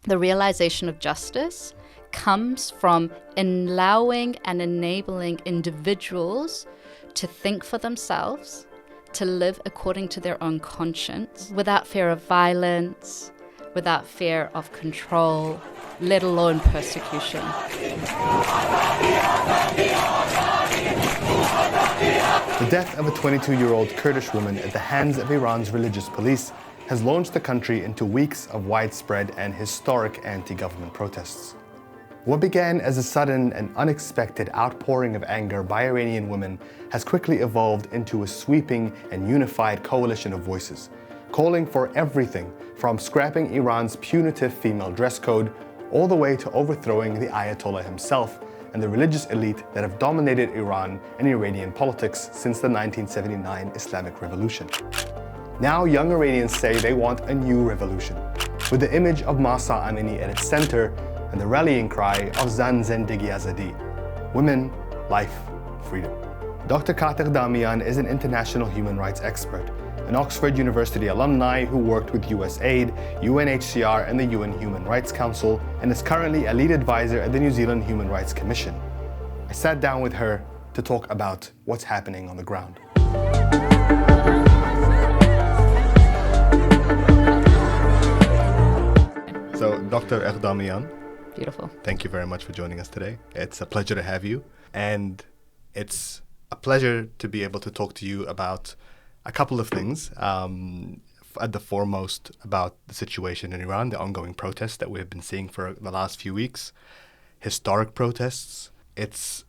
the realization of justice comes from allowing and enabling individuals to think for themselves, to live according to their own conscience, without fear of violence, without fear of control, let alone persecution. The death of a 22-year-old Kurdish woman at the hands of Iran's religious police has launched the country into weeks of widespread and historic anti-government protests. What began as a sudden and unexpected outpouring of anger by Iranian women has quickly evolved into a sweeping and unified coalition of voices, calling for everything from scrapping Iran's punitive female dress code all the way to overthrowing the Ayatollah himself and the religious elite that have dominated Iran and Iranian politics since the 1979 Islamic Revolution. Now young Iranians say they want a new revolution, with the image of Mahsa Amini at its center and the rallying cry of Zan Zendegi Azadi, women, life, freedom. Dr Kat Eghdamian is an international human rights expert, an Oxford University alumni who worked with USAID, UNHCR and the UN Human Rights Council, and is currently a lead advisor at the New Zealand Human Rights Commission. I sat down with her to talk about what's happening on the ground. So, Dr. Eghdamian, Beautiful. thank you very much for joining us today. It's a pleasure to have you, and it's a pleasure to be able to talk to you about a couple of things. At the foremost, about the situation in Iran, the ongoing protests that we have been seeing for the last few weeks, historic protests. It's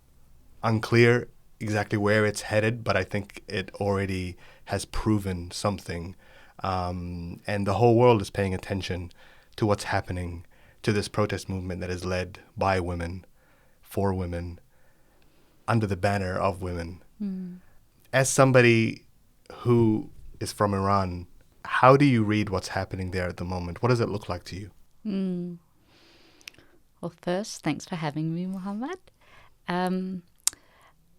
unclear exactly where it's headed, but I think it already has proven something. And the whole world is paying attention to what's happening to this protest movement that is led by women, for women, under the banner of women. As somebody who is from Iran, how do you read what's happening there at the moment? What does it look like to you? Well, first, thanks for having me, Muhammad.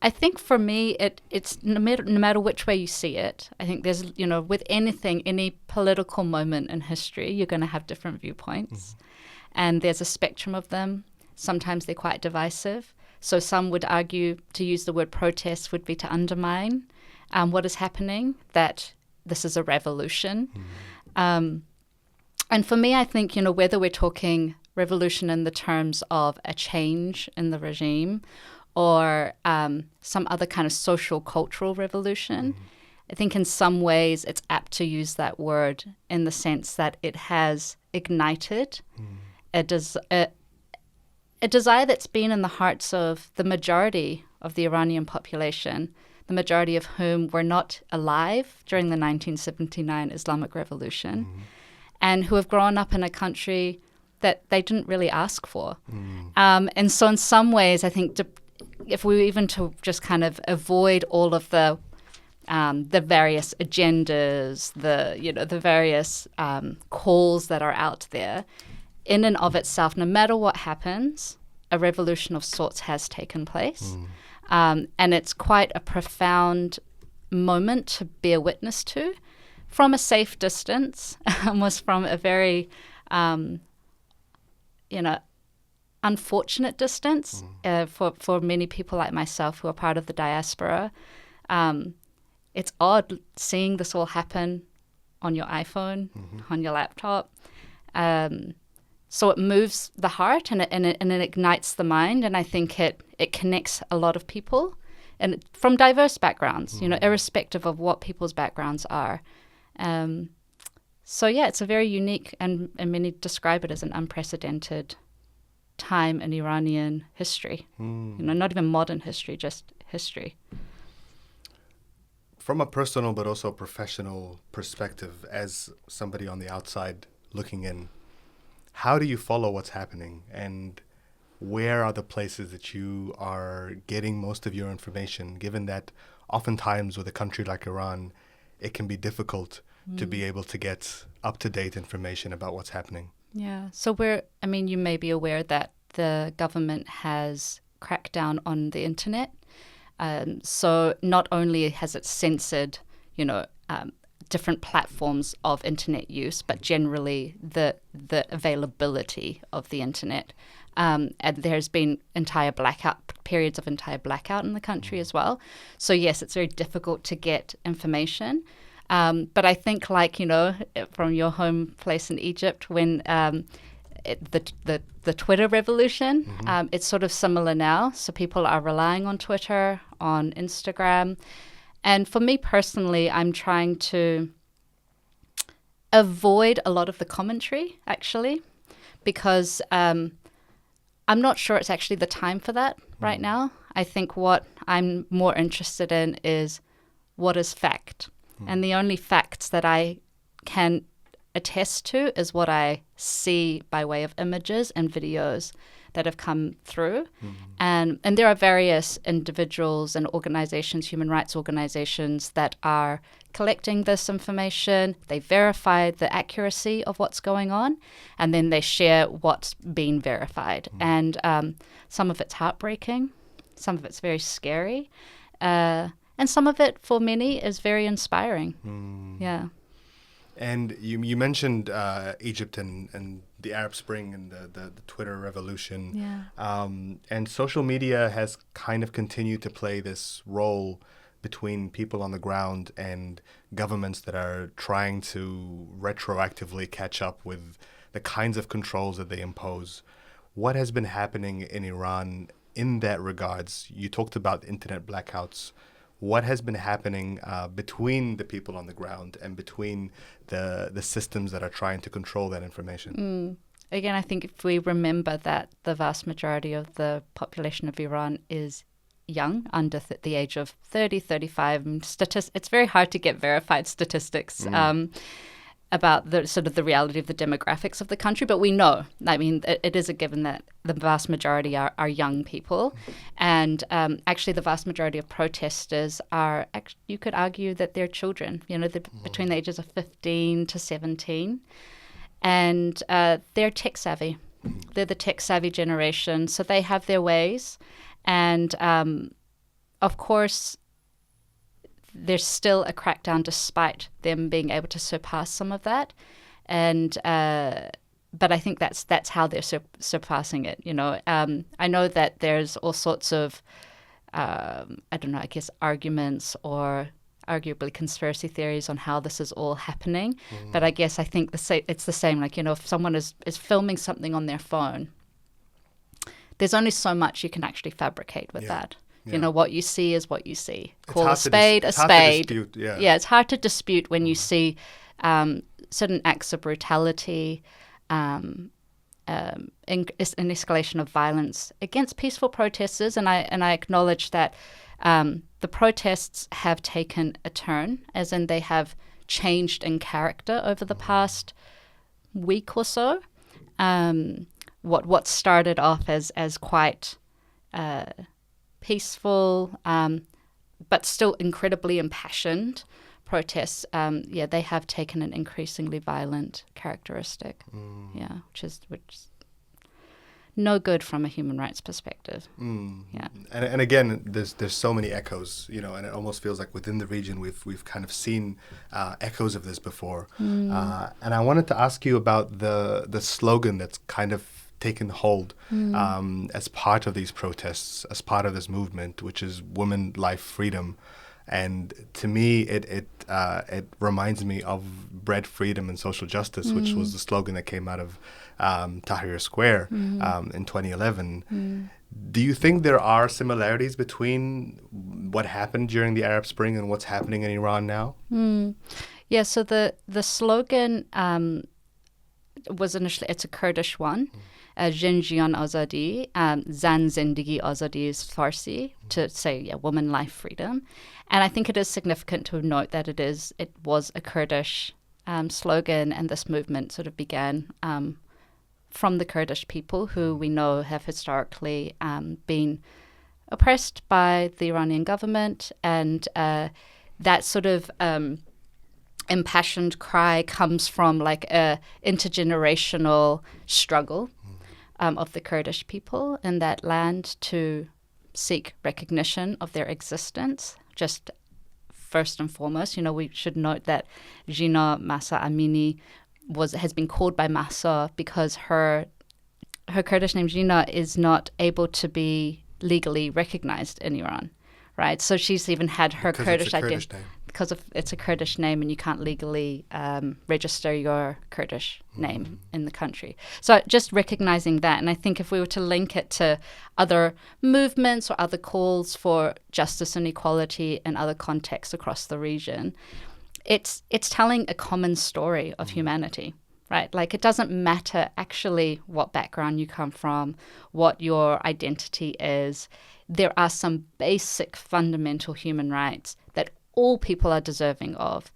I think for me, it's no matter which way you see it, I think there's, with anything, any political moment in history, you're going to have different viewpoints. And there's a spectrum of them. Sometimes they're quite divisive. So some would argue to use the word protest would be to undermine what is happening, that this is a revolution. And for me, I think, whether we're talking revolution in the terms of a change in the regime or some other kind of social cultural revolution, I think in some ways it's apt to use that word in the sense that it has ignited a desire that's been in the hearts of the majority of the Iranian population, the majority of whom were not alive during the 1979 Islamic Revolution, and who have grown up in a country that they didn't really ask for. And so in some ways, I think if we were even to just kind of avoid all of the various agendas, the various calls that are out there, in and of itself, no matter what happens, a revolution of sorts has taken place. And it's quite a profound moment to bear witness to from a safe distance, almost from a very, unfortunate distance for many people like myself who are part of the diaspora. It's odd seeing this all happen on your iPhone, on your laptop. So it moves the heart and it ignites the mind, and I think it connects a lot of people, and from diverse backgrounds, irrespective of what people's backgrounds are. So yeah, it's a very unique, and many describe it as an unprecedented time in Iranian history. Not even modern history, just history. From a personal but also professional perspective, as somebody on the outside looking in, how do you follow what's happening, and where are the places that you are getting most of your information, given that oftentimes with a country like Iran, it can be difficult to be able to get up-to-date information about what's happening? Yeah, so you may be aware that the government has cracked down on the internet. So not only has it censored, different platforms of internet use, but generally the availability of the internet. And there's been periods of entire blackout in the country as well. So yes, it's very difficult to get information. But I think, like, you know, from your home place in Egypt, when the Twitter revolution, it's sort of similar now. So people are relying on Twitter, on Instagram. And for me personally, I'm trying to avoid a lot of the commentary, actually, because I'm not sure it's actually the time for that right now. I think what I'm more interested in is what is fact. And the only facts that I can attest to is what I see by way of images and videos that have come through. And there are various individuals and organizations, human rights organizations, that are collecting this information. They verify the accuracy of what's going on, and then they share what's been verified. And some of it's heartbreaking, some of it's very scary, and some of it, for many, is very inspiring. Yeah. And you mentioned Egypt and the Arab Spring and the Twitter revolution. Yeah. And social media has kind of continued to play this role between people on the ground and governments that are trying to retroactively catch up with the kinds of controls that they impose. What has been happening in Iran in that regards? You talked about internet blackouts. What has been happening between the people on the ground and between the systems that are trying to control that information? Again, I think if we remember that the vast majority of the population of Iran is young, under the age of 30, 35. It's very hard to get verified statistics about the sort of the reality of the demographics of the country, but we know. I mean, it is a given that the vast majority are young people, and actually the vast majority of protesters are, you could argue that they're children, you know, they're between the ages of 15 to 17, and they're tech savvy. They're the tech savvy generation, so they have their ways, and of course, there's still a crackdown despite them being able to surpass some of that. And but I think that's how they're surpassing it, you know. I know that there's all sorts of, I don't know, I guess arguments or arguably conspiracy theories on how this is all happening. But I guess I think it's the same. Like, you know, if someone is filming something on their phone, there's only so much you can actually fabricate with that. You know, what you see is what you see. Call a spade a spade. Yeah, it's hard to dispute when you see certain acts of brutality, an escalation of violence against peaceful protesters. And I acknowledge that the protests have taken a turn, as in they have changed in character over the past week or so. What started off as quite peaceful, but still incredibly impassioned protests, they have taken an increasingly violent characteristic, which is no good from a human rights perspective. And again, there's so many echoes, you know, and it almost feels like within the region we've kind of seen echoes of this before. And I wanted to ask you about the slogan that's kind of taken hold as part of these protests, as part of this movement, which is women, life, freedom. And to me, it reminds me of bread, freedom, and social justice, which was the slogan that came out of Tahrir Square in 2011. Do you think there are similarities between what happened during the Arab Spring and what's happening in Iran now? Yeah, so the slogan was initially, it's a Kurdish one. Jin Jiyan Azadi, Zan Zindagi Azadi is Farsi, to say, woman, life, freedom. And I think it is significant to note that it was a Kurdish slogan, and this movement sort of began from the Kurdish people, who we know have historically been oppressed by the Iranian government. And that sort of impassioned cry comes from like a intergenerational struggle of the Kurdish people in that land to seek recognition of their existence, just first and foremost. We should note that Jina Mahsa Amini has been called by Mahsa because her Kurdish name Jina is not able to be legally recognized in Iran, right? So she's even had her Kurdish identity because it's a Kurdish name, and you can't legally register your Kurdish name in the country. So just recognizing that, and I think if we were to link it to other movements or other calls for justice and equality in other contexts across the region, it's telling a common story of humanity. Right? Like, it doesn't matter actually what background you come from, what your identity is. There are some basic fundamental human rights that all people are deserving of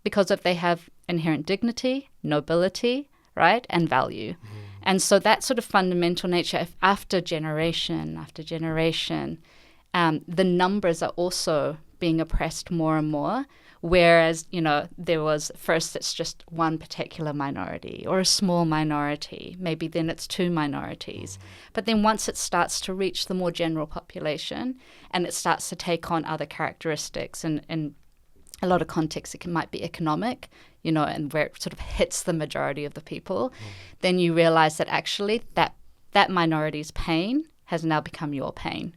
because if they have inherent dignity, nobility, right, and value. And so that sort of fundamental nature, if after generation after generation, the numbers are also being oppressed more and more. Whereas, there was first it's just one particular minority or a small minority, maybe then it's two minorities. But then once it starts to reach the more general population and it starts to take on other characteristics, and in a lot of contexts it might be economic, and where it sort of hits the majority of the people, then you realize that actually that minority's pain has now become your pain.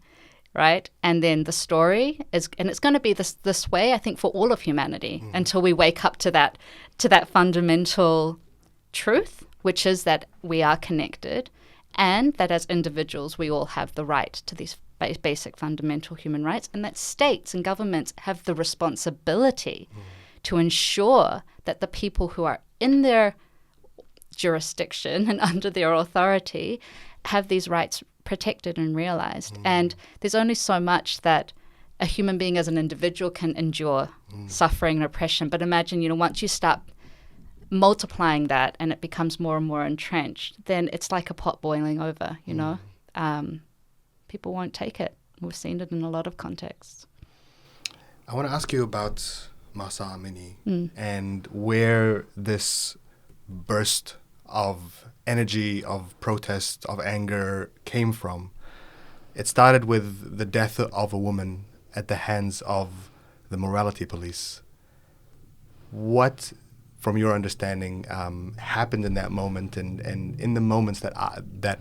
Right? And then the story is, and it's going to be this way, I think, for all of humanity until we wake up to that fundamental truth, which is that we are connected and that as individuals we all have the right to these basic fundamental human rights, and that states and governments have the responsibility to ensure that the people who are in their jurisdiction and under their authority have these rights protected and realized. And there's only so much that a human being as an individual can endure suffering and oppression. But imagine, once you start multiplying that and it becomes more and more entrenched, then it's like a pot boiling over, people won't take it. We've seen it in a lot of contexts. I want to ask you about Mahsa Amini and where this burst of energy, of protest, of anger came from. It started with the death of a woman at the hands of the morality police. What, from your understanding, happened in that moment and in the moments that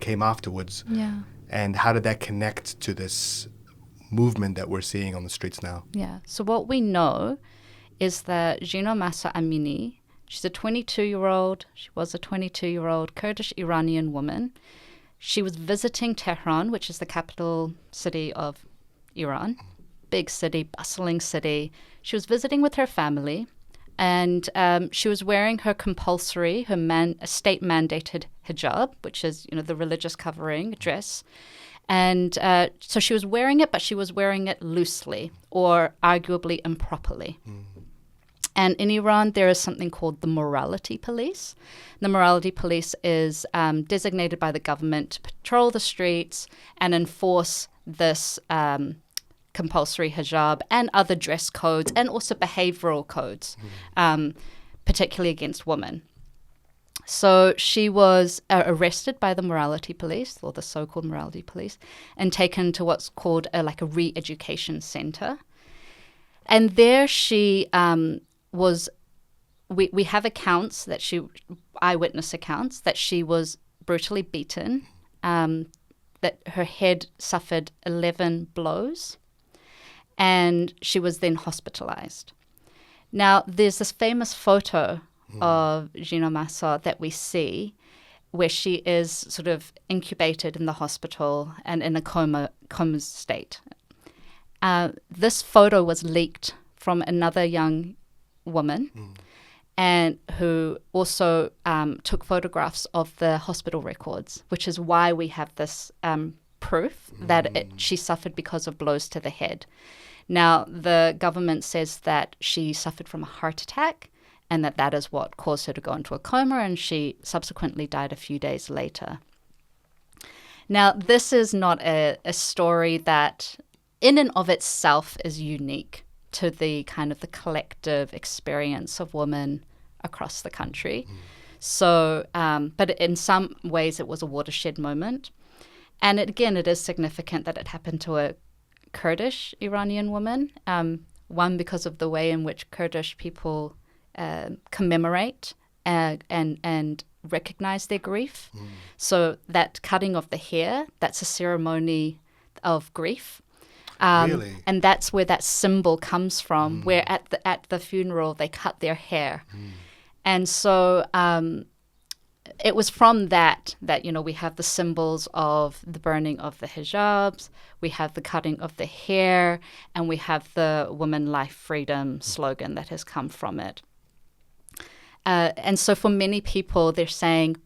came afterwards? Yeah. And how did that connect to this movement that we're seeing on the streets now? Yeah. So what we know is that Jina Mahsa Amini, she was a 22-year-old Kurdish Iranian woman. She was visiting Tehran, which is the capital city of Iran. Big city, bustling city. She was visiting with her family, and she was wearing her compulsory, state-mandated hijab, which is, the religious covering dress. And so she was wearing it, but she was wearing it loosely or arguably improperly. And in Iran, there is something called the morality police. The morality police is designated by the government to patrol the streets and enforce this compulsory hijab and other dress codes and also behavioral codes, particularly against women. So she was arrested by the morality police, or the so-called morality police, and taken to what's called a re-education center. And there she we have accounts eyewitness accounts that she was brutally beaten, that her head suffered 11 blows, and she was then hospitalized. Now, there's this famous photo of Jina Mahsa that we see where she is sort of incubated in the hospital and in a coma state. This photo was leaked from another young woman and who also took photographs of the hospital records, which is why we have this proof that she suffered because of blows to the head. Now, the government says that she suffered from a heart attack and that is what caused her to go into a coma, and she subsequently died a few days later. Now, this is not a story that in and of itself is unique to the kind of the collective experience of women across the country. So, but in some ways it was a watershed moment. And it is significant that it happened to a Kurdish Iranian women. One, because of the way in which Kurdish people commemorate and recognize their grief. So that cutting of the hair, that's a ceremony of grief. Really? And that's where that symbol comes from, where at the funeral they cut their hair. And so it was from that, we have the symbols of the burning of the hijabs, we have the cutting of the hair, and we have the Women, Life, Freedom slogan that has come from it. And so for many people, they're saying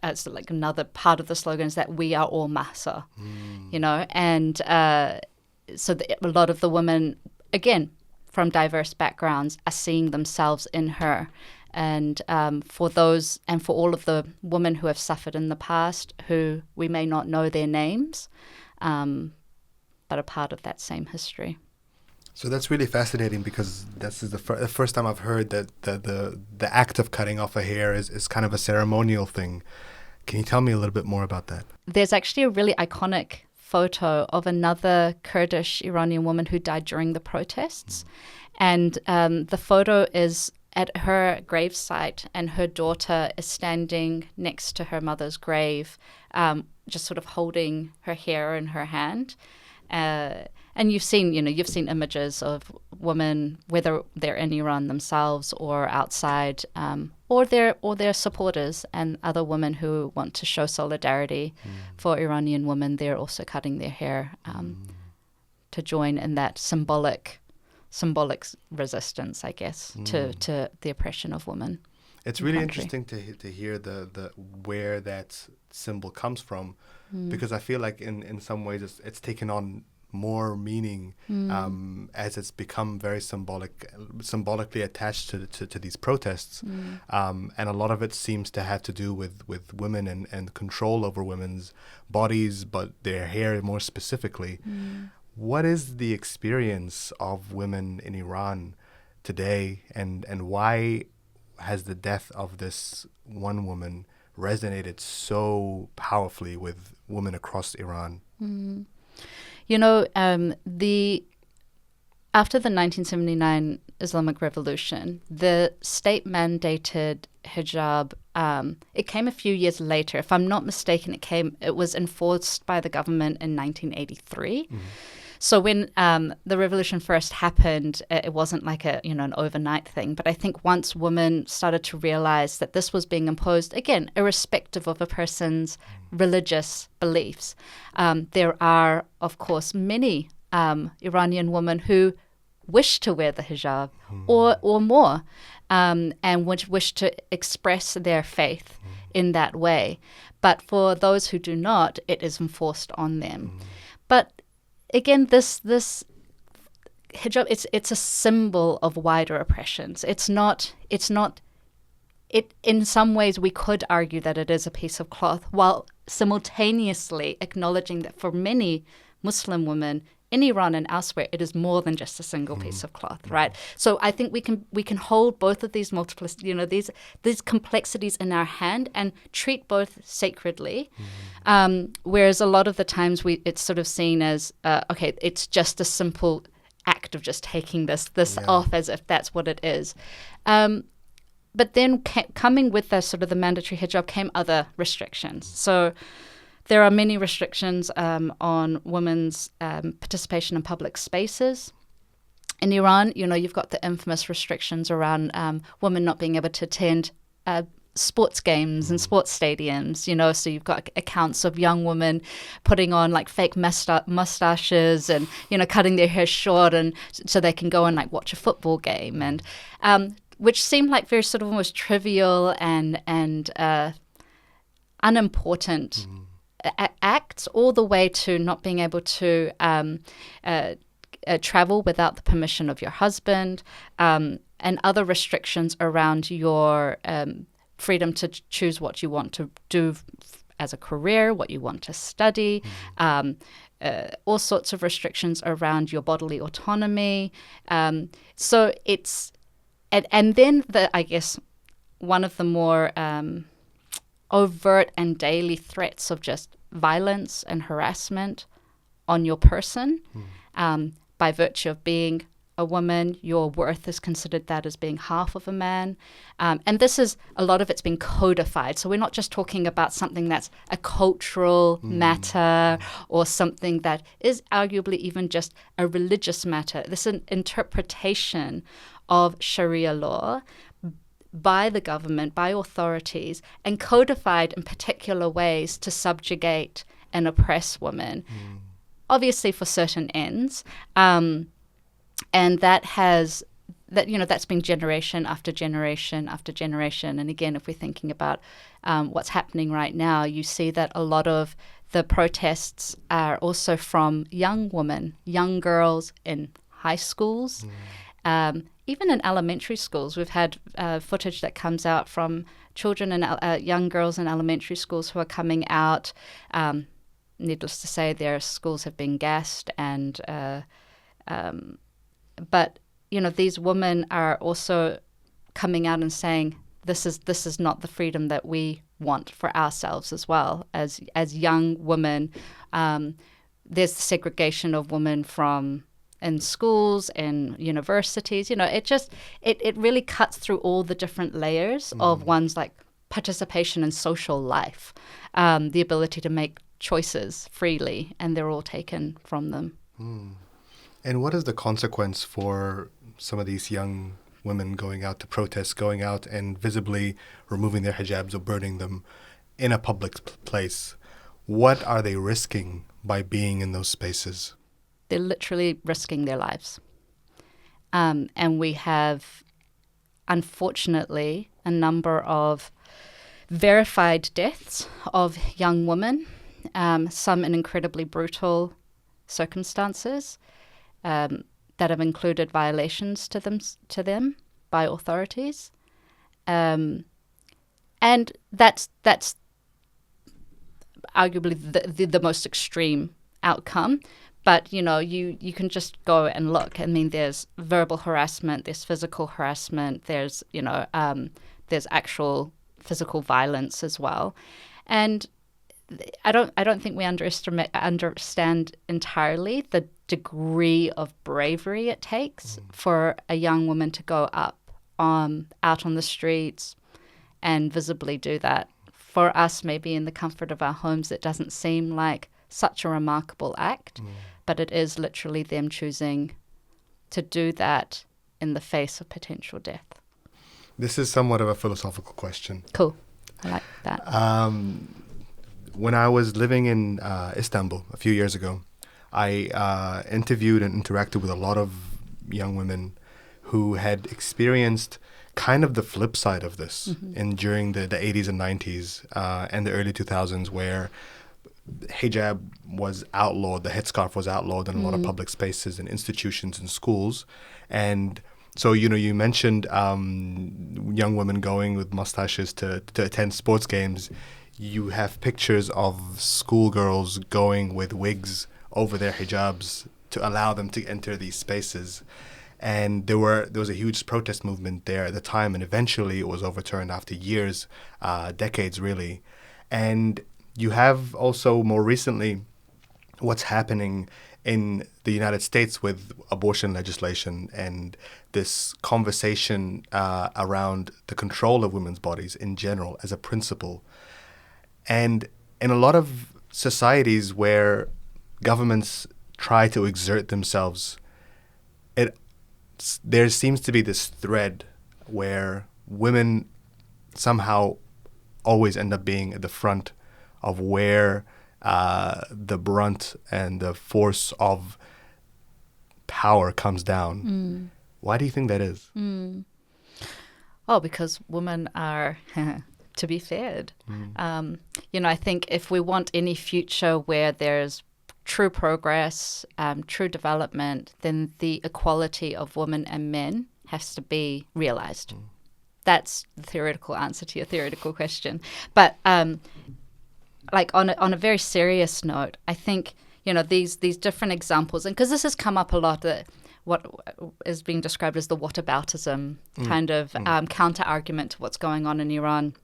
as like another part of the slogan is that we are all Mahsa, and so a lot of the women, again, from diverse backgrounds, are seeing themselves in her. And for all of the women who have suffered in the past, who we may not know their names, but are part of that same history. So that's really fascinating, because this is the first time I've heard that the act of cutting off a hair is kind of a ceremonial thing. Can you tell me a little bit more about that? There's actually a really iconic photo of another Kurdish Iranian woman who died during the protests. And the photo is at her gravesite, and her daughter is standing next to her mother's grave, just sort of holding her hair in her hand. And you've seen images of women, whether they're in Iran themselves or outside, or their supporters and other women who want to show solidarity for Iranian women. They're also cutting their hair to join in that symbolic resistance, I guess, to the oppression of women. It's really interesting to hear the where that symbol comes from, because I feel like in some ways it's taken on more meaning as it's become very symbolically attached to these protests, and a lot of it seems to have to do with women and control over women's bodies, but their hair more specifically. What is the experience of women in Iran today, and why has the death of this one woman resonated so powerfully with women across Iran? After the 1979 Islamic Revolution, the state-mandated hijab, it came a few years later. If I'm not mistaken, it was enforced by the government in 1983. So when the revolution first happened, it wasn't like an overnight thing. But I think once women started to realize that this was being imposed, again, irrespective of a person's religious beliefs, there are, of course, many Iranian women who wish to wear the hijab or more, and which wish to express their faith in that way. But for those who do not, it is enforced on them. But again, this hijab, it's a symbol of wider oppressions. It's not. In some ways, we could argue that it is a piece of cloth, while simultaneously acknowledging that for many Muslim women in Iran and elsewhere, it is more than just a single piece of cloth, right? So I think we can hold both of these these complexities in our hand and treat both sacredly, whereas a lot of the times it's sort of seen as okay, it's just a simple act of just taking this off as if that's what it is. But then coming with the mandatory hijab came other restrictions. So there are many restrictions on women's participation in public spaces. In Iran, you've got the infamous restrictions around women not being able to attend sports games and sports stadiums, so you've got accounts of young women putting on like fake mustaches and, cutting their hair short and so they can go and like watch a football game, and which seemed like very sort of almost trivial and unimportant acts, all the way to not being able to travel without the permission of your husband, and other restrictions around your freedom to choose what you want to do as a career, what you want to study, all sorts of restrictions around your bodily autonomy. So it's, and then I guess one of the more overt and daily threats of just violence and harassment on your person, By virtue of being a woman, your worth is considered that as being half of a man. And this is, a lot of it's been codified. So we're not just talking about something that's a cultural matter or something that is arguably even just a religious matter. This is an interpretation of Sharia law by the government, by authorities, and codified in particular ways to subjugate and oppress women, obviously for certain ends. And that's been generation after generation after generation. And again, if we're thinking about what's happening right now, you see that a lot of the protests are also from young women, young girls in high schools, even in elementary schools. We've had footage that comes out from children and young girls in elementary schools who are coming out. Needless to say, their schools have been gassed, and but these women are also coming out and saying this is not the freedom that we want for ourselves as well as young women. There's the segregation of women from in schools and universities. It really cuts through all the different layers of one's like participation in social life, the ability to make choices freely, and they're all taken from them. And what is the consequence for some of these young women going out to protest, going out and visibly removing their hijabs or burning them in a public place? What are they risking by being in those spaces? They're literally risking their lives. And we have, unfortunately, a number of verified deaths of young women, some in incredibly brutal circumstances, that have included violations to them by authorities, and that's arguably the most extreme outcome. But you can just go and look. I mean, there's verbal harassment, there's physical harassment, there's there's actual physical violence as well, and I don't think we understand entirely the degree of bravery it takes for a young woman to go out on the streets and visibly do that. For us, maybe in the comfort of our homes, it doesn't seem like such a remarkable act, but it is literally them choosing to do that in the face of potential death. This is somewhat of a philosophical question. Cool. I like that. When I was living in Istanbul a few years ago, I interviewed and interacted with a lot of young women who had experienced kind of the flip side of this during the 80s and 90s and the early 2000s, where hijab was outlawed, the headscarf was outlawed in a lot of public spaces and institutions and schools. And so, you mentioned young women going with mustaches to attend sports games. You have pictures of schoolgirls going with wigs over their hijabs to allow them to enter these spaces. And there was a huge protest movement there at the time, and eventually it was overturned after years, decades really. And you have also more recently what's happening in the United States with abortion legislation and this conversation around the control of women's bodies in general as a principle. And in a lot of societies where governments try to exert themselves, there seems to be this thread where women somehow always end up being at the front of where the brunt and the force of power comes down. Why do you think that is? Oh, because women are to be feared. I think if we want any future where there's true progress, true development, then the equality of women and men has to be realized. That's the theoretical answer to your theoretical question. But like on a very serious note, I think these different examples, and because this has come up a lot, that what is being described as the whataboutism kind of counter argument to what's going on in Iran.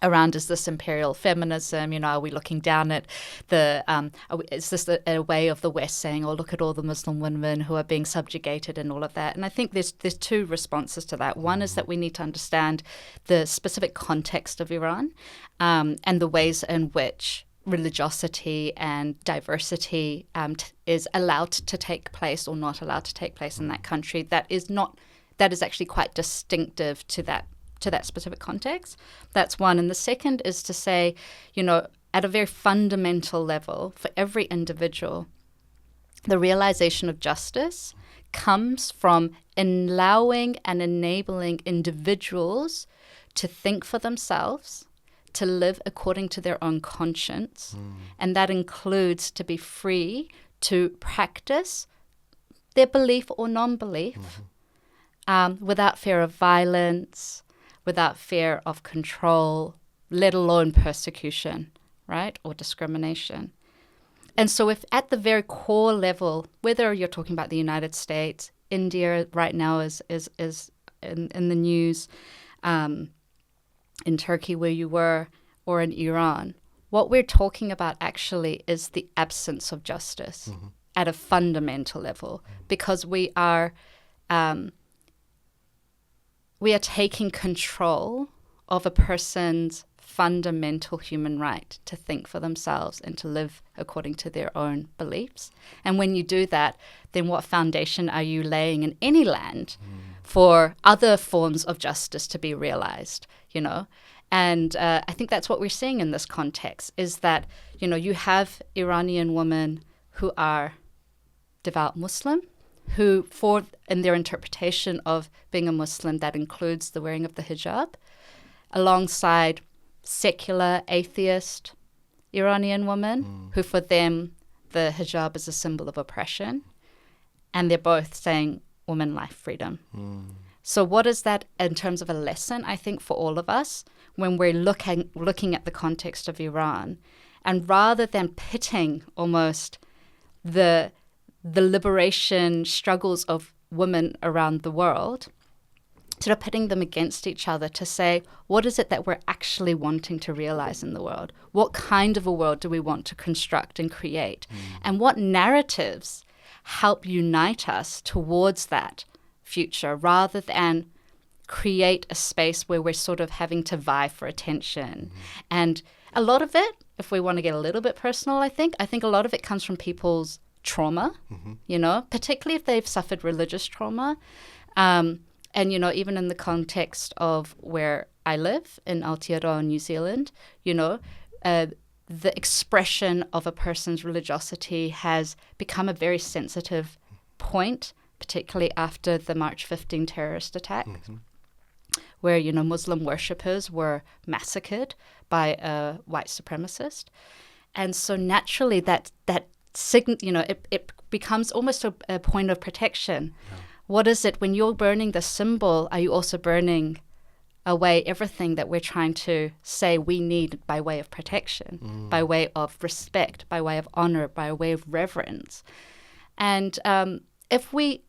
around, is this imperial feminism? Are we looking down at is this a way of the West saying, oh, look at all the Muslim women who are being subjugated and all of that? And I think there's two responses to that. One is that we need to understand the specific context of Iran, and the ways in which religiosity and diversity is allowed to take place or not allowed to take place in that country. That is actually quite distinctive to that specific context. That's one. And the second is to say, at a very fundamental level, for every individual, the realization of justice comes from allowing and enabling individuals to think for themselves, to live according to their own conscience. And that includes to be free to practice their belief or non-belief without fear of violence, without fear of control, let alone persecution, right, or discrimination. And so if at the very core level, whether you're talking about the United States, India right now is in the news, in Turkey where you were, or in Iran, what we're talking about actually is the absence of justice at a fundamental level, because we are taking control of a person's fundamental human right to think for themselves and to live according to their own beliefs. And when you do that, then what foundation are you laying in any land for other forms of justice to be realized, And I think that's what we're seeing in this context, is that, you have Iranian women who are devout Muslim, who, in their interpretation of being a Muslim, that includes the wearing of the hijab, alongside secular atheist Iranian women, who for them the hijab is a symbol of oppression, and they're both saying women, life, freedom. So what is that in terms of a lesson, I think, for all of us when we're looking at the context of Iran, and rather than pitting almost the liberation struggles of women around the world, sort of pitting them against each other to say, what is it that we're actually wanting to realize in the world? What kind of a world do we want to construct and create? And what narratives help unite us towards that future, rather than create a space where we're sort of having to vie for attention? And a lot of it, if we want to get a little bit personal, I think a lot of it comes from people's trauma, particularly if they've suffered religious trauma. And, even in the context of where I live in Aotearoa, New Zealand, the expression of a person's religiosity has become a very sensitive point, particularly after the March 15 terrorist attack, where, Muslim worshippers were massacred by a white supremacist. And so naturally it becomes almost a point of protection. What is it when you're burning the symbol? Are you also burning away everything that we're trying to say we need by way of protection, by way of respect, by way of honor, by way of reverence? And if we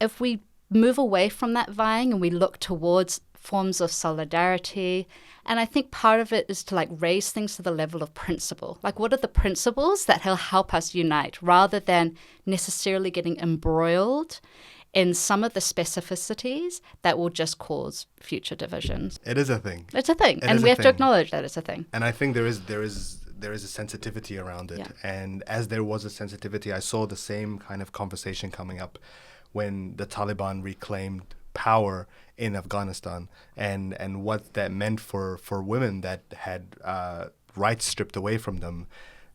move away from that vying and we look towards forms of solidarity, and I think part of it is to raise things to the level of principle. What are the principles that will help us unite, rather than necessarily getting embroiled in some of the specificities that will just cause future divisions? It is a thing. It's a thing, and we have to acknowledge that it's a thing. And I think there is a sensitivity around it. Yeah. And as there was a sensitivity, I saw the same kind of conversation coming up when the Taliban reclaimed power in Afghanistan, and what that meant for women that had rights stripped away from them.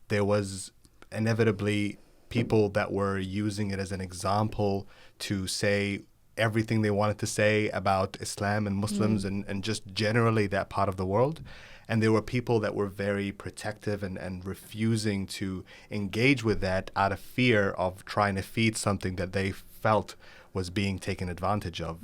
There was inevitably people that were using it as an example to say everything they wanted to say about Islam and Muslims and just generally that part of the world. And there were people that were very protective and refusing to engage with that out of fear of trying to feed something that they felt was being taken advantage of.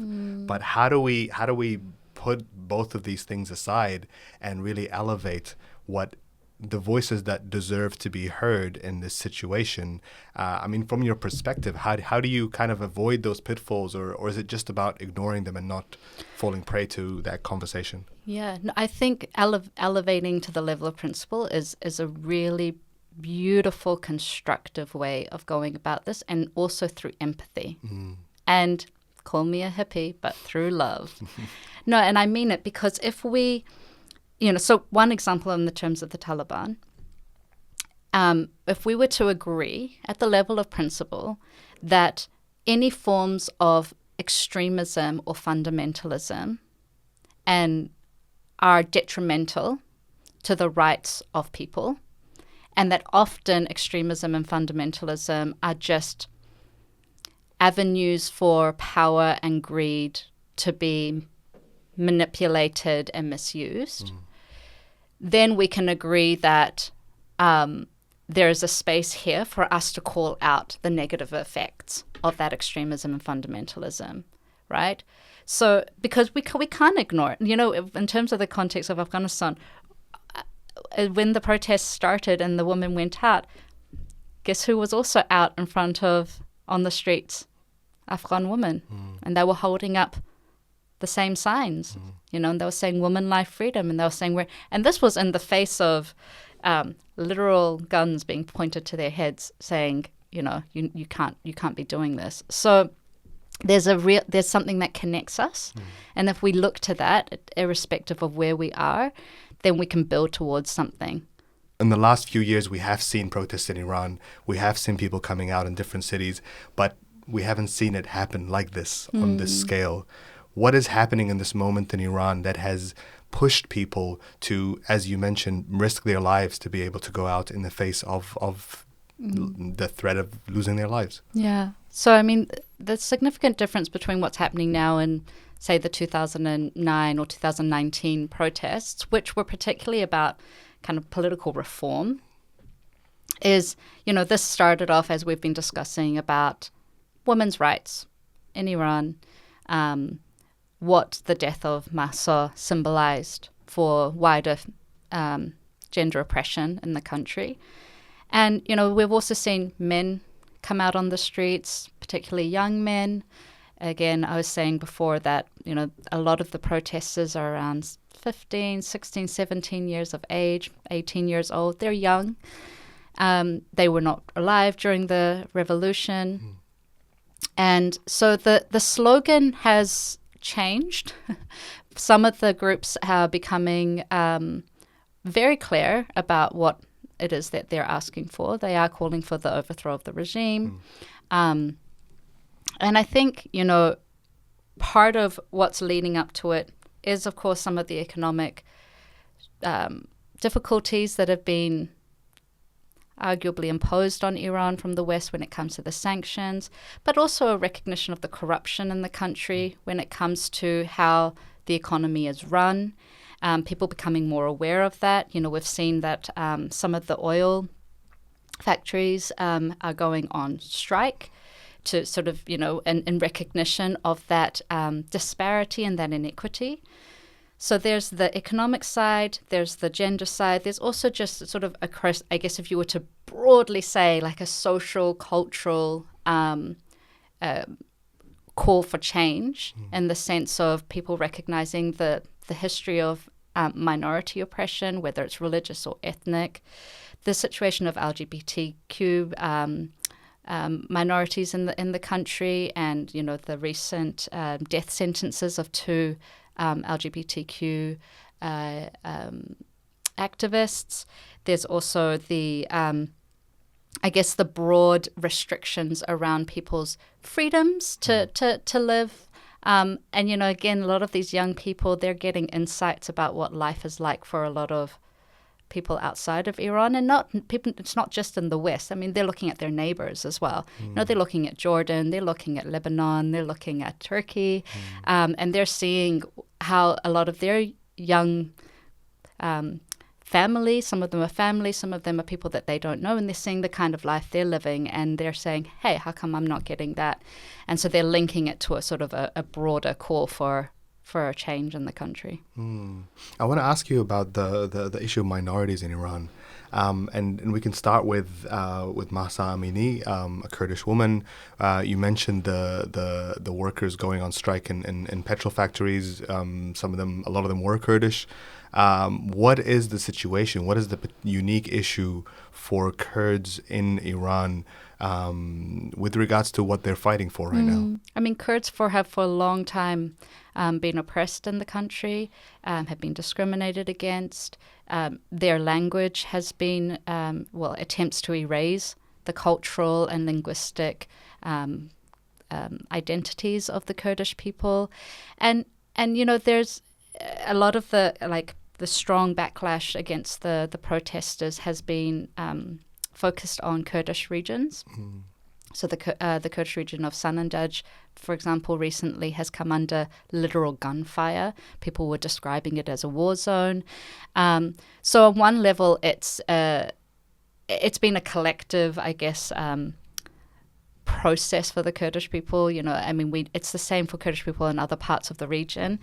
But how do we put both of these things aside and really elevate what the voices that deserve to be heard in this situation. I mean, from your perspective, how do you kind of avoid those pitfalls, or is it just about ignoring them and not falling prey to that conversation? Yeah, no, I think elevating to the level of principle is a really beautiful, constructive way of going about this, and also through empathy. And call me a hippie, but through love. No, and I mean it, because if we, so one example in the terms of the Taliban, if we were to agree at the level of principle that any forms of extremism or fundamentalism and are detrimental to the rights of people, and that often extremism and fundamentalism are just avenues for power and greed to be manipulated and misused, then we can agree that there is a space here for us to call out the negative effects of that extremism and fundamentalism, right? So, because we can't ignore it. In terms of the context of Afghanistan, when the protests started and the women went out, guess who was also out in front of, on the streets? Afghan women. And they were holding up the same signs, and they were saying woman, life, freedom, and they were saying and this was in the face of literal guns being pointed to their heads, saying, you can't be doing this. So there's something that connects us, and if we look to that, irrespective of where we are, then we can build towards something. In the last few years, we have seen protests in Iran. We have seen people coming out in different cities, but we haven't seen it happen like this on this scale. What is happening in this moment in Iran that has pushed people to, as you mentioned, risk their lives to be able to go out in the face of the threat of losing their lives? Yeah. So, I mean, the significant difference between what's happening now and, say, the 2009 or 2019 protests, which were particularly about kind of political reform, is, this started off, as we've been discussing, about women's rights in Iran, what the death of Mahsa symbolized for wider gender oppression in the country. And, we've also seen men come out on the streets, particularly young men. Again, I was saying before that, a lot of the protesters are around 15, 16, 17 years of age, 18 years old. They're young. They were not alive during the revolution. And so the slogan has changed. Some of the groups are becoming very clear about what it is that they're asking for. They are calling for the overthrow of the regime. And I think, part of what's leading up to it is, of course, some of the economic difficulties that have been arguably imposed on Iran from the West when it comes to the sanctions, but also a recognition of the corruption in the country when it comes to how the economy is run. People becoming more aware of that. We've seen that some of the oil factories are going on strike to sort of, in recognition of that disparity and that inequity. So there's the economic side, there's the gender side, there's also just sort of across, I guess if you were to broadly say, like a social, cultural call for change in the sense of people recognizing the history of minority oppression, whether it's religious or ethnic, the situation of LGBTQ minorities in the country, and the recent death sentences of two LGBTQ activists. There's also the I guess the broad restrictions around people's freedoms to live. And again, a lot of these young people, they're getting insights about what life is like for a lot of people outside of Iran, and it's not just in the West. I mean, they're looking at their neighbors as well. They're looking at Jordan, they're looking at Lebanon, they're looking at Turkey, and they're seeing how a lot of their young families, some of them are families, some of them are people that they don't know, and they're seeing the kind of life they're living, and they're saying, hey, how come I'm not getting that? And so they're linking it to a sort of a broader call for a change in the country. I want to ask you about the issue of minorities in Iran. And we can start with Mahsa Amini, a Kurdish woman. You mentioned the workers going on strike in petrol factories. A lot of them were Kurdish. What is the situation? What is the unique issue for Kurds in Iran with regards to what they're fighting for right now? I mean, Kurds have for a long time been oppressed in the country, have been discriminated against. Their language has been, attempts to erase the cultural and linguistic identities of the Kurdish people. And there's a lot of the strong backlash against the protesters has been focused on Kurdish regions. So the Kurdish region of Sanandaj, for example, recently has come under literal gunfire. People were describing it as a war zone. So on one level, it's been a collective, I guess, process for the Kurdish people. It's the same for Kurdish people in other parts of the region,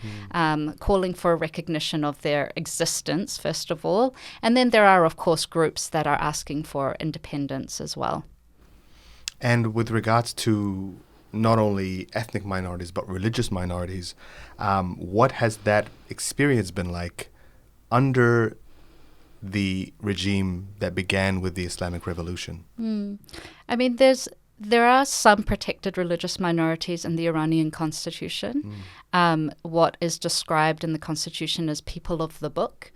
calling for a recognition of their existence, first of all. And then there are, of course, groups that are asking for independence as well. And with regards to not only ethnic minorities, but religious minorities, what has that experience been like under the regime that began with the Islamic Revolution? I mean, there are some protected religious minorities in the Iranian constitution. What is described in the constitution as people of the book.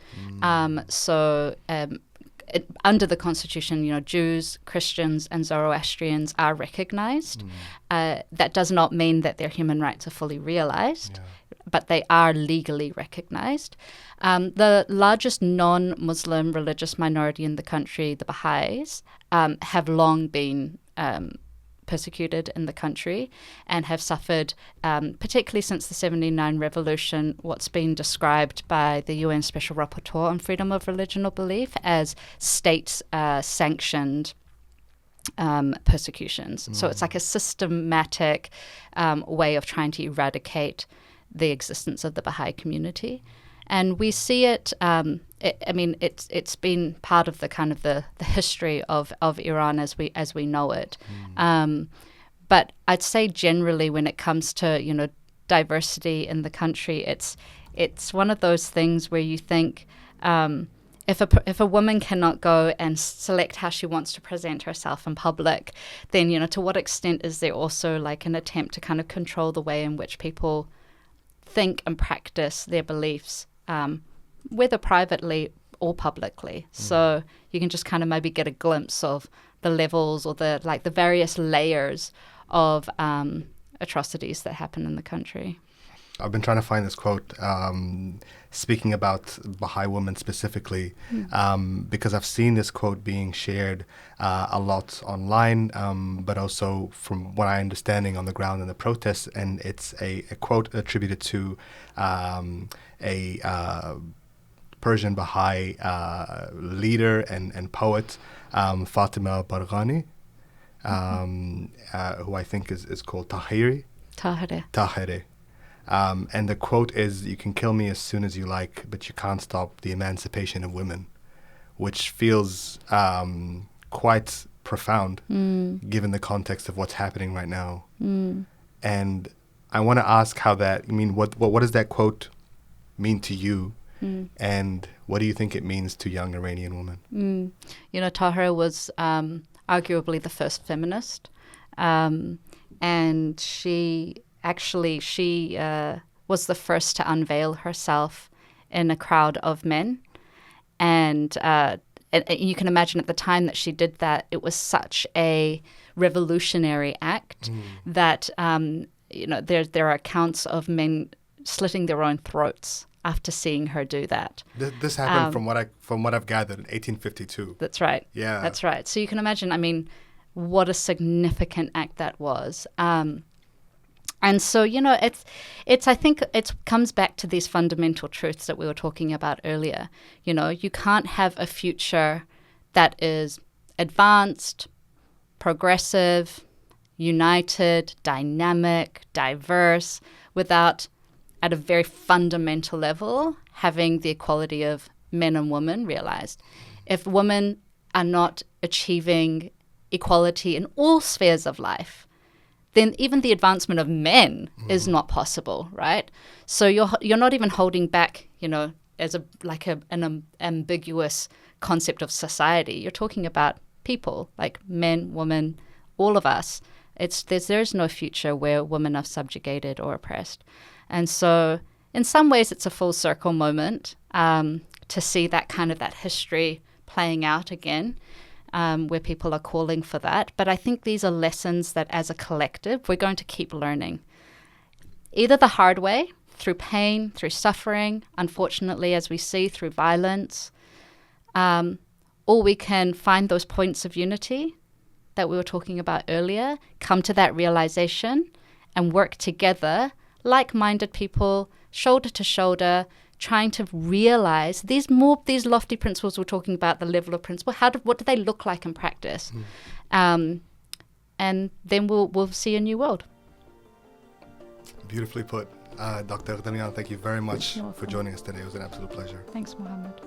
Under the constitution, Jews, Christians, and Zoroastrians are recognized. That does not mean that their human rights are fully realized, but they are legally recognized. The largest non-Muslim religious minority in the country, the Baha'is, have long been persecuted in the country and have suffered, particularly since the 79 revolution, what's been described by the UN Special Rapporteur on freedom of religion or belief as state-sanctioned persecutions. So it's like a systematic way of trying to eradicate the existence of the Baha'i community. And we see it, it's been part of the kind of the history of Iran as we know it. But I'd say generally when it comes to, diversity in the country, it's one of those things where you think if a woman cannot go and select how she wants to present herself in public, then, to what extent is there also like an attempt to kind of control the way in which people think and practice their beliefs, whether privately or publicly. So you can just kind of maybe get a glimpse of the levels or the various layers of atrocities that happen in the country. I've been trying to find this quote speaking about Baha'i women specifically, because I've seen this quote being shared a lot online, but also from what I'm understanding on the ground in the protests, and it's a quote attributed to a Persian Baha'i leader and poet, Fatima Barghani, who I think is called Tahiri. Tahiri. And the quote is, "You can kill me as soon as you like, but you can't stop the emancipation of women," which feels quite profound given the context of what's happening right now. And I want to ask how that, what does that quote mean to you? And what do you think it means to young Iranian women? Tahira was arguably the first feminist, and she was the first to unveil herself in a crowd of men. And you can imagine at the time that she did that, it was such a revolutionary act that, there are accounts of men slitting their own throats after seeing her do that. This happened from what I've gathered in 1852. That's right. Yeah. That's right. So you can imagine, what a significant act that was. And so, I think it comes back to these fundamental truths that we were talking about earlier. You can't have a future that is advanced, progressive, united, dynamic, diverse, without, at a very fundamental level, having the equality of men and women realized. If women are not achieving equality in all spheres of life, then even the advancement of men is not possible, right? So you're not even holding back, as an ambiguous concept of society. You're talking about people, like men, women, all of us. There's no future where women are subjugated or oppressed. And so in some ways it's a full circle moment to see that history playing out again, where people are calling for that. But I think these are lessons that as a collective we're going to keep learning, either the hard way, through pain, through suffering, unfortunately, as we see, through violence, or we can find those points of unity that we were talking about earlier, come to that realization and work together, like-minded people, shoulder to shoulder, trying to realize these lofty principles we're talking about, the level of principle. What do they look like in practice? And then we'll see a new world. Beautifully put. Dr. Eghdamian, thank you very much for joining us today. It was an absolute pleasure. Thanks, Mohammed.